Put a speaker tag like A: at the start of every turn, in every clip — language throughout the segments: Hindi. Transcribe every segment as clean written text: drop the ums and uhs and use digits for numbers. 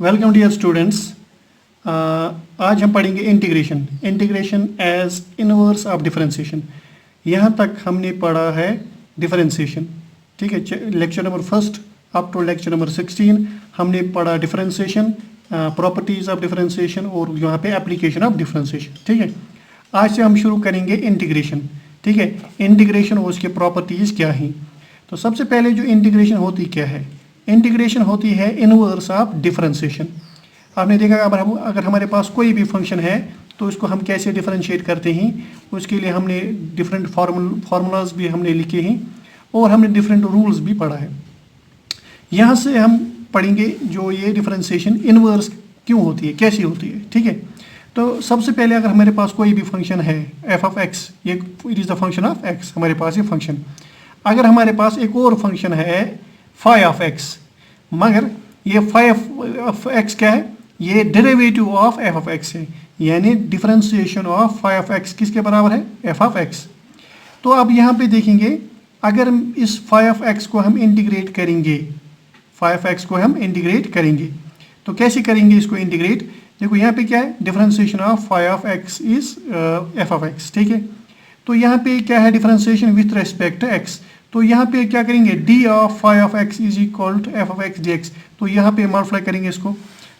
A: Welcome dear students. आज हम पढ़ेंगे integration as inverse of differentiation. यहाँ तक हमने पढ़ा है डिफरेंशिएशन, ठीक है। Lecture number first up to lecture number 16 हमने पढ़ा डिफरेंशिएशन, प्रॉपर्टीज ऑफ डिफरेंशिएशन और यहाँ पे एप्लीकेशन ऑफ डिफरेंशिएशन, ठीक है। आज से हम शुरू करेंगे इंटीग्रेशन, ठीक है। इंटीग्रेशन और उसके प्रॉपर्टीज क्या हैं। तो सबसे पहले जो इंटीग्रेशन होती क्या है, इंटीग्रेशन होती है इनवर्स ऑफ डिफरेंशिएशन। आपने देखा अगर हमारे पास कोई भी फंक्शन है तो उसको हम कैसे डिफरेंशिएट करते हैं, उसके लिए हमने डिफरेंट फार्मूलाज भी हमने लिखे हैं और हमने डिफरेंट रूल्स भी पढ़ा है। यहाँ से हम पढ़ेंगे जो ये डिफरेंशिएशन इनवर्स क्यों होती है, कैसी होती है, ठीक है। तो सबसे पहले अगर हमारे पास कोई भी फंक्शन है एफ ऑफ एक्स, ये it is the function of x, हमारे पास ये फंक्शन। अगर हमारे पास एक और फंक्शन है फाई ऑफ एक्स, मगर ये फाई ऑफ एक्स क्या है, ये derivative of F of X है, यानी differentiation of phi of X किसके बराबर है, एफ ऑफ एक्स। तो अब यहाँ पे देखेंगे अगर इस फाई ऑफ एक्स को हम इंटीग्रेट करेंगे, फाई ऑफ एक्स को हम इंटीग्रेट करेंगे तो कैसे करेंगे इसको इंटीग्रेट। देखो यहाँ पे क्या है, differentiation of phi of X is F of X, ठीक है। तो यहाँ पे क्या है, डिफरेंशिएशन विथ रेस्पेक्ट एक्स। तो यहाँ पे क्या करेंगे, D of phi of X is equal to F of X D x. तो यहाँ पे मल्टीप्लाई करेंगे इसको,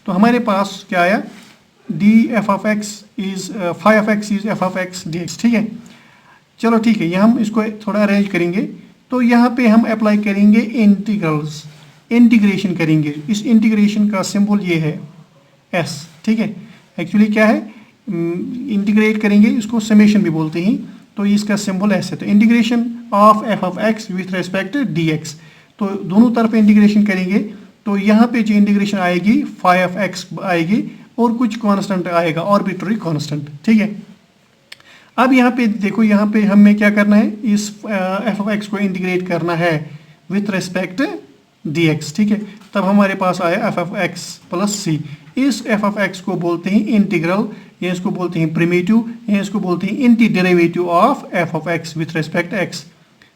A: तो हमारे पास क्या आया, D F of X is phi of X is F of X D X, ठीक है। चलो ठीक है, यहाँ हम इसको थोड़ा अरेंज करेंगे। तो यहाँ पे हम अप्लाई करेंगे इंटीग्रल्स, इंटीग्रेशन करेंगे। इस इंटीग्रेशन का सिंबल ये है एस, ठीक है। एक्चुअली क्या है, इंटीग्रेट करेंगे, इसको समेशन भी बोलते हैं, तो इसका सिंबल ऐसे। तो integration of F of x with respect D x, तो दोनों तरफ इंटीग्रेशन करेंगे। तो यहाँ पे जो इंटीग्रेशन आएगी फाई ऑफ एक्स आएगी और कुछ कांस्टेंट आएगा, आर्बिट्ररी कांस्टेंट, ठीक है। अब यहाँ पे देखो, यहाँ पे हमें क्या करना है, इस एफ ऑफ एक्स को इंटीग्रेट करना है विथ रेस्पेक्ट डी एक्स, ठीक है। तब हमारे पास आया एफ ऑफ एक्स प्लस सी। इस एफ ऑफ एक्स को बोलते हैं इंटीग्रल, या इसको बोलते हैं प्रिमिटिव, या इसको बोलते हैं anti derivative of F of x with respect x.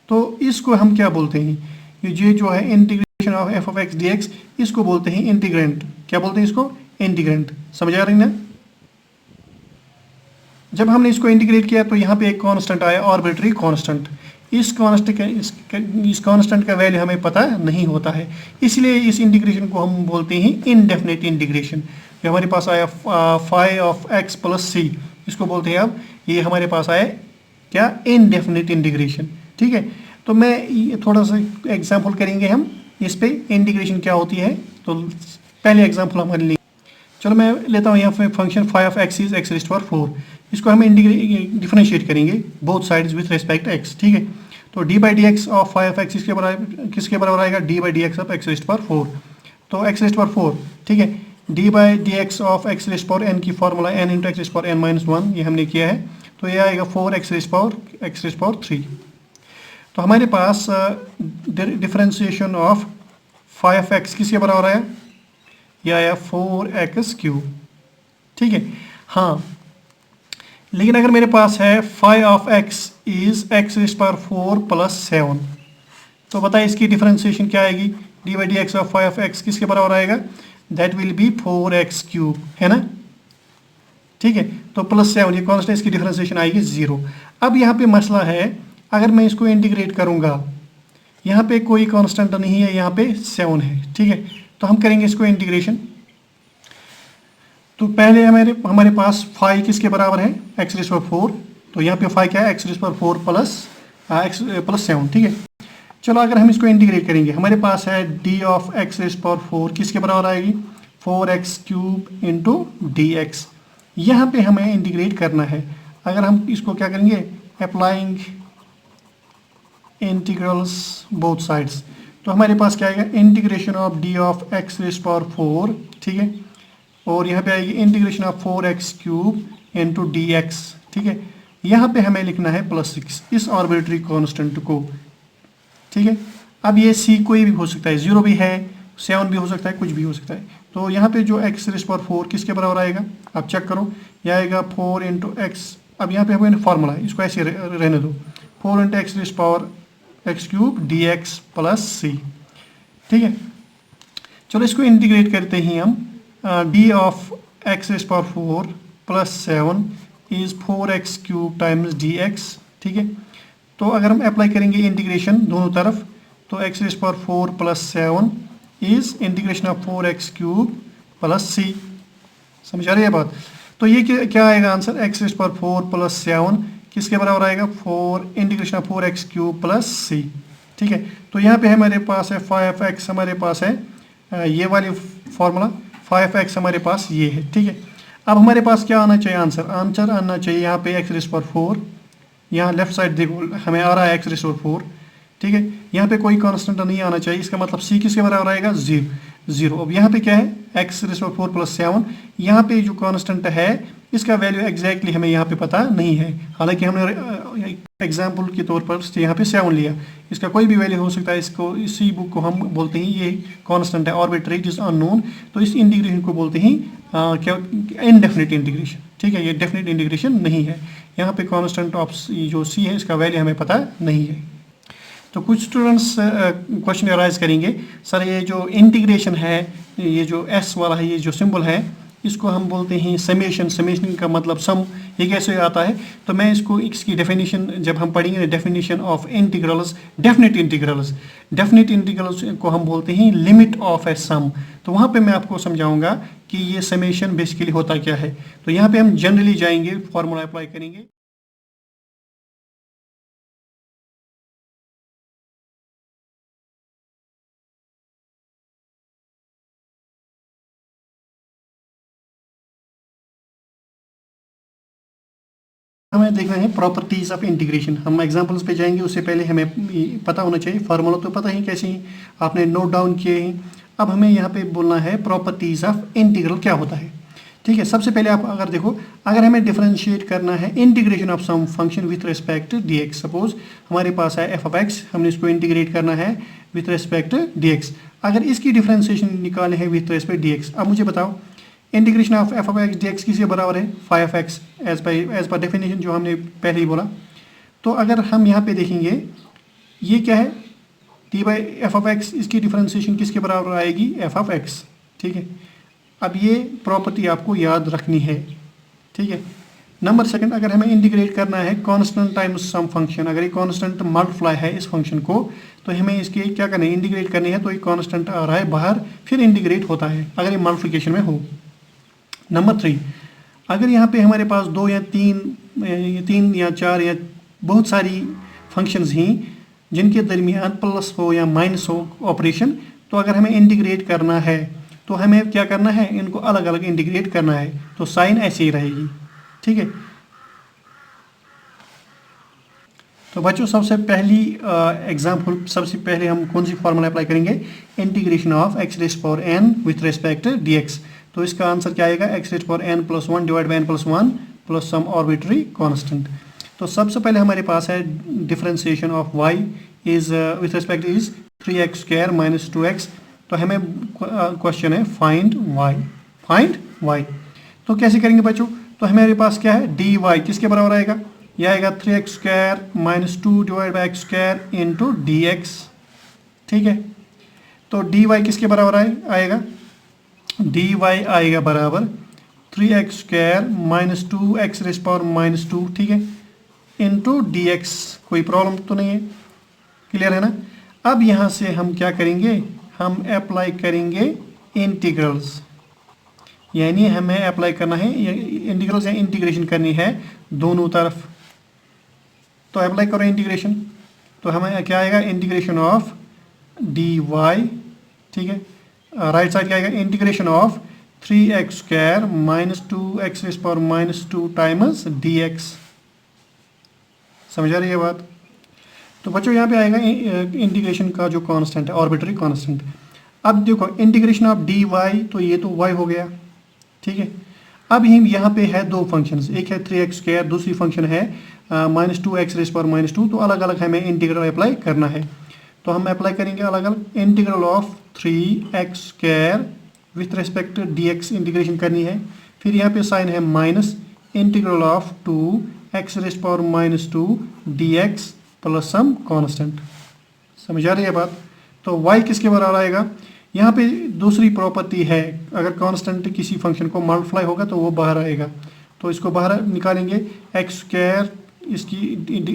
A: तो इसको हम क्या बोलते हैं, ये जो है integration of F of X D x, इसको बोलते हैं इंटीग्रेंट। क्या बोलते हैं इसको, इंटीग्रेंट। समझ आ रही ना। जब हमने इसको इंटीग्रेट किया तो यहाँ पे एक कांस्टेंट आया, आर्बिट्ररी कांस्टेंट। इस कांस्टेंट का वैल्यू हमें पता नहीं होता है, इसलिए इस इंटीग्रेशन को हम बोलते हैं इनडेफिनिट इंटीग्रेशन। जो हमारे पास आया फाई ऑफ एक्स प्लस सी, इसको बोलते हैं अब ये हमारे पास आया क्या, इनडेफिनिट इंटीग्रेशन, ठीक है। तो मैं थोड़ा सा एग्जांपल करेंगे हम इस पे इंटीग्रेशन क्या होती है। तो पहले एग्जांपल हमारे लिए, चलो मैं लेता हूँ यहाँ पे function phi of X is X raised to power 4। इसको हम डिफरेंशिएट करेंगे both sides with respect X, ठीक है। तो D by D X of phi of X किसके बराबर आएगा, D by D X of X raised to power 4। तो एक्स रेज़्ड टू पावर 4, ठीक है। D by D X of X raised to power N की formula N into X raised to power N minus 1, ये हमने किया है। तो ये आएगा 4 एक्स रेज़्ड टू पावर 3। तो हमारे पास differentiation of phi of X किसके बराबर आया, यह आया 4x क्यूब, ठीक है। हाँ, लेकिन अगर मेरे पास है phi of X is X raised to power 4 plus 7, तो बताइए इसकी डिफरेंशिएशन क्या आएगी, D by D X of phi of X किसके बराबर आएगा, that will be 4x cube, है ना, ठीक है। तो प्लस 7, ये कांस्टेंट, इसकी डिफरेंशिएशन आएगी 0। अब यहाँ पे मसला है, अगर मैं इसको इंटीग्रेट करूँगा, यहाँ पे कोई कांस्टेंट नहीं है, यहाँ पे 7 है, ठीक है। तो हम करेंगे इसको इंटीग्रेशन। तो पहले हमारे पास फाई किसके बराबर है, एक्स रेज़्ड टू पावर 4। तो यहाँ पे फाई क्या है, X raised to power 4 plus 7, ठीक है। चलो अगर हम इसको इंटीग्रेट करेंगे, हमारे पास है D of X raised to power 4 किसके बराबर आएगी, 4x cube into D x. यहाँ पे हमें इंटीग्रेट करना है। अगर हम इसको क्या करेंगे, अप्लाइंग इंटीग्रल्स बोथ साइड्स, तो हमारे पास क्या आएगा, integration of D of X raised to power 4, ठीक है। और यहाँ पे आएगी integration of 4x cube into D X, ठीक है। यहाँ पे हमें लिखना है +6 इस आर्बिट्ररी कांस्टेंट को, ठीक है। अब ये c कोई भी हो सकता है, 0 भी है, 7 भी हो सकता है, कुछ भी हो सकता है। तो यहाँ पे जो एक्स रेज़्ड टू पावर 4 किसके बराबर आएगा, आप चेक करो, यह आएगा 4 इंटू एक्स। अब यहाँ पे हमें फार्मूला है, इसको ऐसे रहने दो, 4 into X raised to power X cube D x plus C, ठीक है। चलो इसको इंटीग्रेट करते हैं हम। D of X raise power 4 plus 7 is 4x cube times D X. ठीक है, तो अगर हम अप्लाई करेंगे इंटीग्रेशन दोनों तरफ तो x raise power 4 plus 7 is integration of 4x cube plus c। समझ आ रही है बात? तो ये क्या आएगा answer? X raise power 4 plus 7 किसके बराबर आएगा? 4 integration of 4x cube plus c। ठीक है, तो यहाँ पे हमारे पास है 5x, हमारे पास है ये वाली फॉर्मूला 5x हमारे पास ये है। ठीक है, अब हमारे पास क्या आना चाहिए आंसर? आंसर आना चाहिए यहाँ पे एक्स रेस पावर 4, यहाँ लेफ्ट साइड देखो हमें आ रहा है एक्स रेस पावर 4। ठीक है, यहाँ पे कोई कांस्टेंट नहीं आना चाहिए, इसका मतलब c किसके बराबर आएगा? 0। अब यहाँ पे क्या है? एक्स रेस पावर 4 प्लस 7, यहाँ पे जो कांस्टेंट है इसका वैल्यू एग्जैक्टली हमें यहाँ पे पता नहीं है, हालांकि हमने एग्जाम्पल के तौर पर यहाँ पे 7 लिया, इसका कोई भी वैल्यू हो सकता है। इसको इसी बुक को हम बोलते हैं ये कांस्टेंट है आर्बिट्रेरी इट इज अननोन, तो इस इंटीग्रेशन को बोलते हैं क्या? Indefinite integration. ठीक है, ये डेफिनिट इंटीग्रेशन नहीं है, यहाँ पे कांस्टेंट ऑफ जो c है इसका वैल्यू हमें पता नहीं है। तो कुछ स्टूडेंट्स क्वेश्चन अराइज करेंगे, सर ये जो इंटीग्रेशन है, ये जो s वाला है, ये जो सिंबल है इसको हम बोलते हैं समेशन। समेशन का मतलब सम, ये कैसे आता है? तो मैं इसकी डेफिनेशन जब हम पढ़ेंगे, definition of integrals, definite integrals को हम बोलते हैं लिमिट ऑफ ए सम। तो वहाँ पे मैं आपको समझाऊंगा कि ये समेशन बेसिकली होता क्या है। तो यहाँ पे हम जनरली जाएंगे, फॉर्मूला अप्लाई करेंगे। हमें देखना है प्रॉपर्टीज ऑफ इंटीग्रेशन। हम एग्जांपल्स पे जाएंगे, उससे पहले हमें पता होना चाहिए, फार्मूला तो पता ही कैसे ही आपने नोट डाउन किए हैं। अब हमें यहाँ पे बोलना है प्रॉपर्टीज ऑफ इंटीग्रल क्या होता है। ठीक है, सबसे पहले आप अगर देखो, अगर हमें डिफरेंशिएट करना है integration of some function with respect D X, suppose हमारे पास है एफ ऑफ एक्स, हमने इसको इंटीग्रेट करना है विथ रिस्पेक्ट डी एक्स। अगर इसकी डिफरेंशिएशन निकालनी है विथ रिस्पेक्ट डी एक्स, अब मुझे बताओ integration of F of X D X किसके बराबर है? 5x एज पर डेफिनेशन जो हमने पहले ही बोला। तो अगर हम यहाँ पे देखेंगे ये क्या है? D by F of x, इसकी डिफरेंशिएशन किसके बराबर आएगी? F of X. ठीक है, अब ये प्रॉपर्टी आपको याद रखनी है। ठीक है, नंबर सेकंड, अगर हमें इंटीग्रेट करना है कांस्टेंट टाइम्स सम फंक्शन, अगर ये कांस्टेंट मल्टीप्लाई है इस फंक्शन को, तो हमें इसके क्या करना है? इंटीग्रेट करनी है। तो ये कांस्टेंट आ रहा है बाहर, फिर इंटीग्रेट होता है अगर ये मल्टीप्लिकेशन में हो। नंबर 3, अगर यहाँ पे हमारे पास 2 या 3 या 4 या बहुत सारी फंक्शंस हैं जिनके दरमियान प्लस हो या माइनस हो ऑपरेशन, तो अगर हमें इंटीग्रेट करना है तो हमें क्या करना है? इनको अलग अलग इंटीग्रेट करना है, तो साइन ऐसे ही रहेगी। ठीक है, तो बच्चों सबसे पहली एग्जाम्पल, सबसे पहले हम कौन सी फॉर्मूला अप्लाई करेंगे? Integration of X raise power n with respect D x. तो इसका आंसर क्या आएगा? X raise power n plus 1 divide by n plus 1 plus some arbitrary constant. तो सबसे पहले हमारे पास है differentiation of y is with respect is 3x square minus 2x। तो हमें क्वेश्चन है फाइंड y। तो कैसे करेंगे बच्चों? तो हमारे पास क्या है? dy किसके बराबर आएगा? यह आएगा 3x square minus 2 divide by x square into D X. ठीक है, तो dy किसके बराबर आएगा? dy आएगा बराबर 3x square minus 2x raise power minus 2, ठीक है, इंटू डी एक्स। कोई प्रॉब्लम तो नहीं है, क्लियर है ना? अब यहाँ से हम क्या करेंगे? हम अप्लाई करेंगे इंटीग्रल्स, यानी हमें अप्लाई करना है इंटीग्रल्स या इंटीग्रेशन करनी है दोनों तरफ। तो अप्लाई करो इंटीग्रेशन, तो हमें क्या आएगा? Integration of D Y. ठीक है, राइट साइड क्या आएगा? Integration of 3x square minus 2x raise power minus 2 times D X. समझ आ रही है बात? तो बच्चों यहाँ पे आएगा इंटीग्रेशन का जो कांस्टेंट है, आर्बिट्रेरी कांस्टेंट। अब देखो इंटीग्रेशन ऑफ डी वाई, तो ये तो y हो गया। ठीक है, अब हम यहाँ पे है दो फंक्शंस, एक है 3x स्क्वायर, दूसरी फंक्शन है minus 2x raise power minus 2। तो अलग अलग हमें इंटीग्रल अप्लाई करना है, तो हम अप्लाई करेंगे अलग अलग। Integral of 3x square with respect D X integration करनी है, फिर यहाँ पे साइन है minus integral of 2x raise power minus 2 D x plus some constant. समझ आ रही है बात? तो y किसके बराबर आएगा? यहाँ पे दूसरी प्रॉपर्टी है, अगर कांस्टेंट किसी फंक्शन को मल्टीप्लाई होगा तो वो बाहर आएगा, तो इसको बाहर निकालेंगे एक्स स्क्वायर, इसकी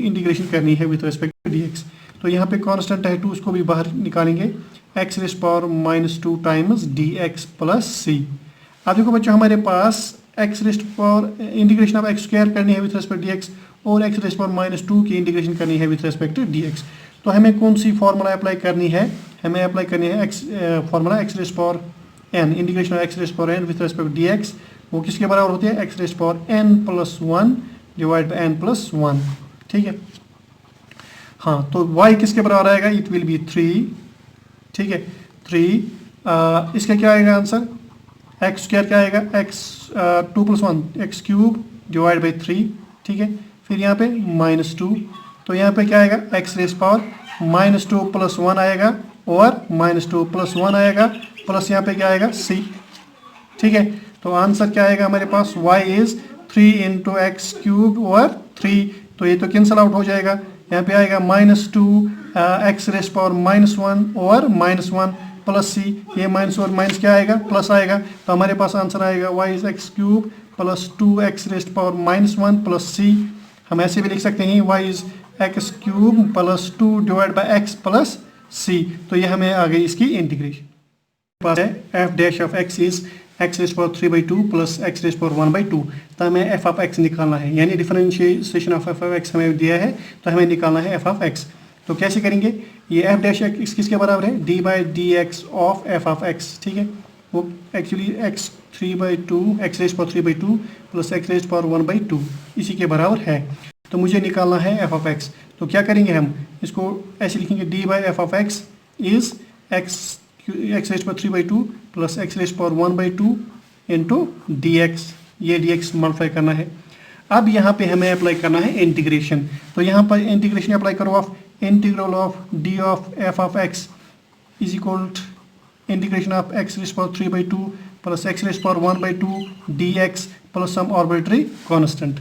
A: इंटीग्रेशन करनी है with respect to D x. तो यहाँ पे कांस्टेंट है 2, उसको भी बाहर निकालेंगे, x raise power -2 times D x plus c. अब देखो बच्चों हमारे पास x raise power integration of x square करनी है विथ रेस्पेक्ट डी एक्स और एक्स रेस पावर -2 की इंटीग्रेशन करनी है with respect to D x. तो हमें कौन सी फॉर्मूला अप्लाई करनी है, हमें अप्लाई करनी है formula X raise power N, integration of X raise power N with respect to D X, वो किसके बराबर होती है, X raise power N plus 1 divide by N plus 1। ठीक है, हाँ तो y किसके बराबर आएगा, इट विल बी 3। ठीक है 3, इसका क्या आएगा आंसर, एक्स स्क्वायर क्या आएगा, x 2 + 1 x cube divide by 3। ठीक है, फिर यहाँ पे -2, तो यहाँ पे क्या आएगा, एक्स रेस पावर -2 + 1 आएगा और -2 + 1 आएगा, प्लस यहाँ पे क्या आएगा c। ठीक है, तो आंसर क्या आएगा हमारे पास, y इज 3 × एक्स क्यूब और 3, तो ये तो कैंसल आउट हो जाएगा, यहाँ पे आएगा -2 एक्स रेस पावर -1 और -1 प्लस c, ये माइनस और माइनस क्या आएगा, प्लस आएगा, तो हमारे पास आंसर आएगा y is x cube plus 2 x raise power -1 plus c। हम ऐसे भी लिख सकते हैं y is x cube plus 2 divide by x plus c, तो ये हमें आ गई इसकी इंटीग्रेशन। पास है F dash of X is x raise power 3/2 plus X raise power 1/2, तो हमें एफ ऑफ एक्स निकालना है, यानी differentiation of F of x हमें दिया है, तो हमें निकालना है एफ ऑफ एक्स। तो कैसे करेंगे, ये एफ डैश एक्स किसके बराबर है, D by D X of F of X. ठीक है, वो actually x 3/2 x raise power 3/2 plus X raise power 1/2 इसी के बराबर है, तो मुझे निकालना है एफ ऑफ एक्स। तो क्या करेंगे, हम इसको ऐसे लिखेंगे, D by F of X is x raise power 3/2 plus X raise power 1/2 into D x, ये डी एक्स मल्टीप्लाई करना है। अब यहाँ पे हमें अप्लाई करना है इंटीग्रेशन, तो यहाँ पर इंटीग्रेशन अप्लाई करो of integral of D of F of X is equal integration of X raise power 3/2 plus X raise power 1/2 D x plus some arbitrary constant.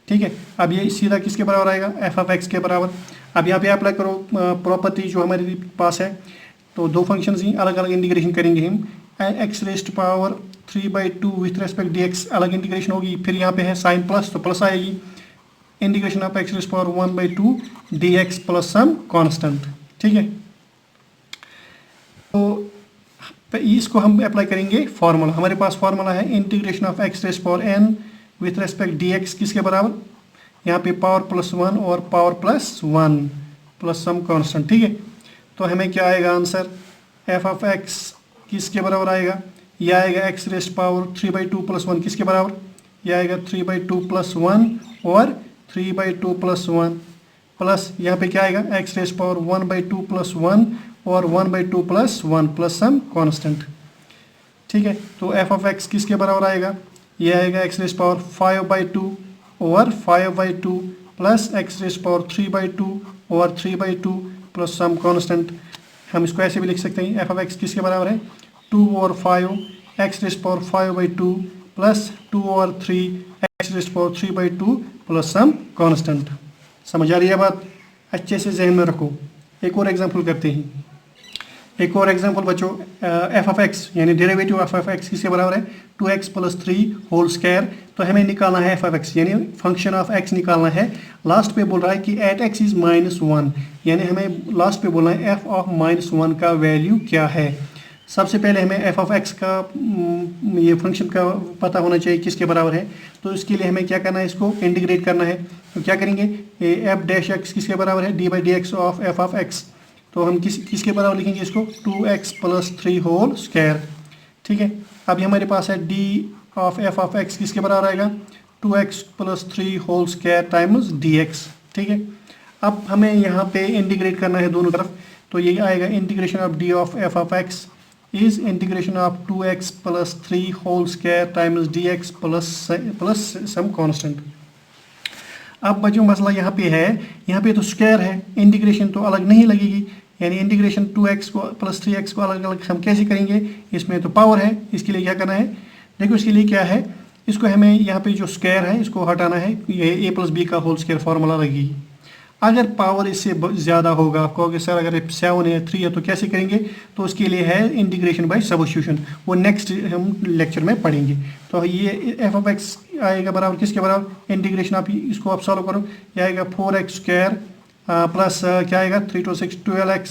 A: ठीक है, अब ये सीधा किसके बराबर आएगा, एफ ऑफ एक्स के बराबर। अब यहाँ पे अप्लाई करो प्रॉपर्टी जो हमारे पास है, तो दो फंक्शंस ही अलग अलग इंटीग्रेशन करेंगे हम, X raised power 3/2 with respect D X अलग इंटीग्रेशन होगी, फिर यहाँ पे है साइन प्लस, तो प्लस आएगी, integration of X raised power 1/2 D x plus some constant. ठीक है, तो इसको हम अप्लाई करेंगे फार्मूला, हमारे पास फार्मूला है integration of X raised power N with respect D X किसके बराबर, यहाँ पे पावर +1 और पावर +1 प्लस सम कांस्टेंट। ठीक है, तो हमें क्या आएगा आंसर, एफ ऑफ एक्स किसके बराबर आएगा, यह आएगा एक्स रेस्ट पावर 3/2 + 1 किसके बराबर, यह आएगा 3/2 + 1 और 3/2 + 1 प्लस यहाँ पे क्या आएगा एक्स रेस्ट पावर 1/2 + 1 और 1/2 + 1 प्लस सम कांस्टेंट। ठीक है, तो एफ ऑफ एक्स किसके बराबर आएगा, यह आएगा एक्स रेस्ट पावर 5/2 और 5/2 प्लस एक्स रेस्ट पावर 3/2 और 3/2 प्लस सम कांस्टेंट। हम इसको ऐसे भी लिख सकते हैं, एफ ऑफ एक्स किसके बराबर है 2 और 5 एक्स रेस्ट पावर 5/2 प्लस 2 और 3 X raised power 3/2 plus some constant. समझ आ रही है बात, अच्छे से जहन में रखो। एक और एग्जांपल करते हैं, एक और एग्जांपल बच्चों, एफ ऑफ एक्स यानी डेरिवेटिव ऑफ एफ एक्स किसके बराबर है 2x + 3 होल स्क्वायर। तो हमें निकालना है एफ ऑफ एक्स यानी फंक्शन ऑफ एक्स निकालना है। लास्ट पे बोल रहा है कि एट एक्स इज -1, यानी हमें लास्ट पे बोलना है एफ ऑफ -1 का वैल्यू क्या है। सबसे पहले हमें एफ ऑफ एक्स का ये फंक्शन का पता होना चाहिए किसके बराबर है, तो इसके लिए हमें क्या करना है, इसको इंटीग्रेट करना है। तो क्या करेंगे, एफ डैश एक्स किसके बराबर है d/dx of F of x, तो हम किसके बराबर लिखेंगे इसको 2x + 3 होल स्क्वायर। ठीक है, अभी हमारे पास है d of F of X किसके बराबर आएगा 2x + 3 whole square times dx। ठीक है, अब हमें यहाँ पे इंटीग्रेट करना है दोनों तरफ, तो ये आएगा integration of d of F of X is integration of 2x + 3 whole square times dx plus some constant. अब बच्चों मसला यहाँ पे है, यहाँ पे तो स्क्वायर है, इंटीग्रेशन तो अलग नहीं लगेगी, यानी इंटीग्रेशन 2x को + 3x को अलग अलग हम कैसे करेंगे, इसमें तो पावर है, इसके लिए क्या करना है, देखो इसके लिए क्या है, इसको हमें यहाँ पे जो स्क्वायर है इसको हटाना है, ये a + b का होल स्क्वायर फार्मूला लगेगी। अगर पावर इससे ज़्यादा होगा, आपको अगर सर अगर 7 है 3 है तो कैसे करेंगे, तो उसके लिए है इंटीग्रेशन बाय सब्स्टिट्यूशन, वो नेक्स्ट हम लेक्चर में पढ़ेंगे। तो ये एफ ऑफ एक्स आएगा बराबर किसके बराबर, इंटीग्रेशन आप इसको आप सॉल्व करो, ये आएगा 4x स्क्वायर प्लस क्या आएगा 3 to 6 12x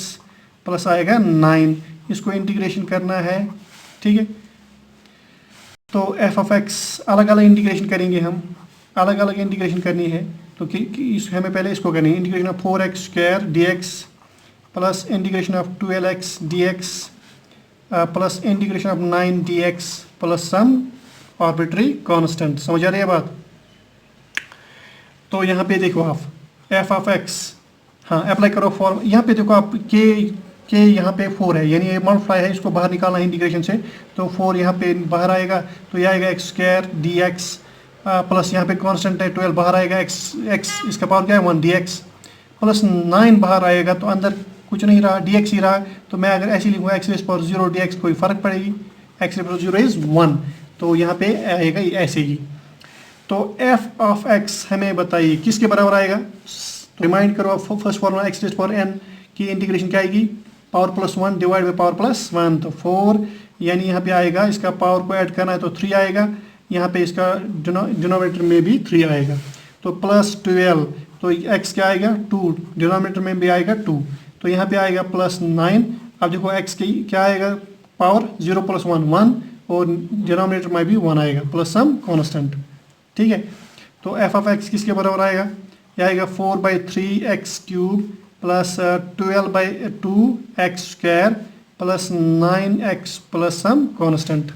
A: प्लस आएगा 9, इसको इंटीग्रेशन करना है, ठीक है। तो एफ ऑफ एक्स अलग अलग इंटीग्रेशन करेंगे हम, अलग अलग इंटीग्रेशन करनी है, तो हमें पहले इसको करनी है, integration of 4x square D x plus integration of 12x D x plus integration of 9 D x plus some arbitrary constant. समझ आ रही है बात। तो यहाँ पे देखो आप एफ ऑफ एक्स, हाँ अप्लाई करो फॉर्म, यहाँ पे देखो आप के यहाँ पे 4 है, यानी ये मल्टीप्लाई है, इसको बाहर निकालना है इंटीग्रेशन से, तो 4 यहाँ पे बाहर आएगा, तो ये आएगा x square D x plus यहाँ पे कांस्टेंट है 12 बाहर आएगा, एक्स इसका पावर क्या है 1 डी एक्स प्लस 9 बाहर आएगा, तो अंदर कुछ नहीं रहा डी एक्स ही रहा, तो मैं अगर ऐसे लिखूँगा x raise power 0 D x, कोई फ़र्क पड़ेगी, एक्स रेज़ पावर 0 इज़ 1, तो यहाँ पे आएगा ऐसे ही। तो एफ ऑफ एक्स हमें बताइए किसके बराबर आएगा, तो रिमाइंड करो आप first formula X raise power N की इंटीग्रेशन क्या आएगी, power plus 1 divide by power plus 1, तो 4, यानी यहाँ पे आएगा, इसका पावर को ऐड करना है तो 3 आएगा, यहाँ पे इसका डिनोमिनेटर में भी 3 आएगा, तो प्लस 12, तो x क्या आएगा 2, डिनोमिनेटर में भी आएगा 2, तो यहाँ पे आएगा प्लस 9। अब देखो x की क्या आएगा पावर 0 प्लस 1 1, और डिनोमिनेटर में भी 1 आएगा प्लस सम कांस्टेंट, ठीक है। तो एफ ऑफ एक्स किसके बराबर आएगा, यह आएगा 4/3x cube plus 12/2x square plus 9x plus some constant,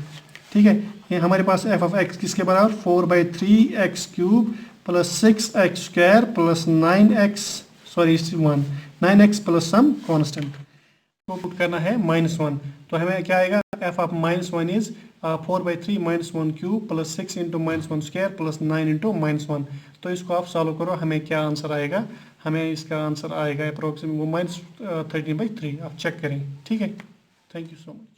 A: ठीक है। ये हमारे पास एफ ऑफ एक्स किसके बराबर 4/3x cube plus 6x square plus 9x plus some constant को पुट करना है -1, तो हमें क्या आएगा F of -1 is 4/3 -1 cube plus 6 into -1 square plus 9 into -1, तो इसको आप सॉल्व करो, हमें क्या आंसर आएगा, हमें इसका आंसर आएगा अप्रोक्सीमेट वो -13/3, आप चेक करें, ठीक है। Thank you so much.